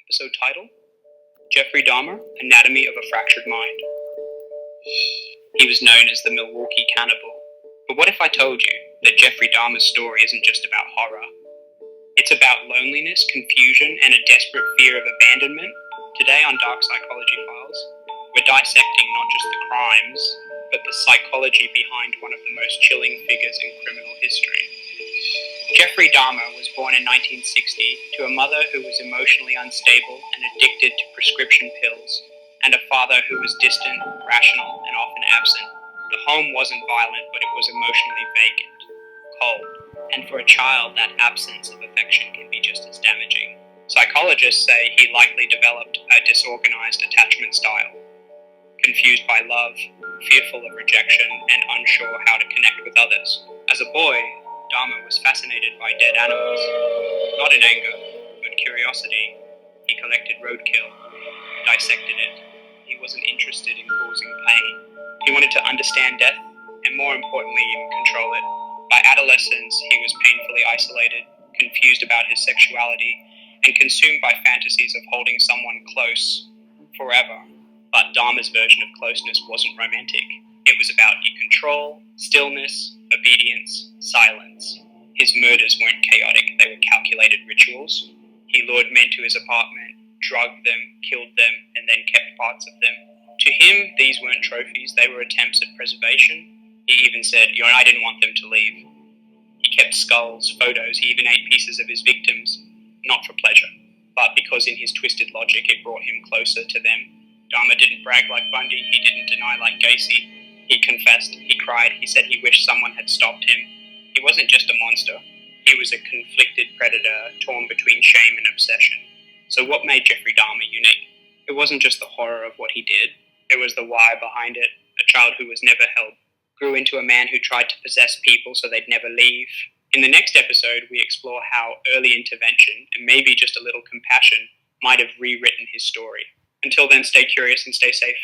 Episode title: Jeffrey Dahmer, Anatomy of a Fractured Mind. He was known as the Milwaukee Cannibal. But what if I told you that Jeffrey Dahmer's story isn't just about horror? It's about loneliness, confusion, and a desperate fear of abandonment. Today on Dark Psychology Files, we're dissecting not just the crimes, but the psychology behind one of the most chilling figures in criminal history. Jeffrey Dahmer was born in 1960 to a mother who was emotionally unstable and addicted to prescription pills, and a father who was distant, rational, and often absent. The home wasn't violent, but it was emotionally vacant, cold, and for a child, that absence of affection can be just as damaging. Psychologists say he likely developed a disorganized attachment style, confused by love, fearful of rejection, and unsure how to connect with others. As a boy, Dahmer was fascinated by dead animals. Not in anger, but curiosity. He collected roadkill, dissected it. He wasn't interested in causing pain. He wanted to understand death, and more importantly, even control it. By adolescence, he was painfully isolated, confused about his sexuality, and consumed by fantasies of holding someone close forever. But Dahmer's version of closeness wasn't romantic. It was about control, stillness, obedience, silence. His murders weren't chaotic, they were calculated rituals. He lured men to his apartment, drugged them, killed them, and then kept parts of them. To him, these weren't trophies, they were attempts at preservation. He even said, I didn't want them to leave. He kept skulls, photos, he even ate pieces of his victims, not for pleasure, but because in his twisted logic it brought him closer to them. Dahmer didn't brag like Bundy, he didn't deny like Gacy. He confessed, he cried, he said he wished someone had stopped him. He wasn't just a monster, he was a conflicted predator torn between shame and obsession. So what made Jeffrey Dahmer unique? It wasn't just the horror of what he did, it was the why behind it. A child who was never held grew into a man who tried to possess people so they'd never leave. In the next episode, we explore how early intervention, and maybe just a little compassion, might have rewritten his story. Until then, stay curious and stay safe.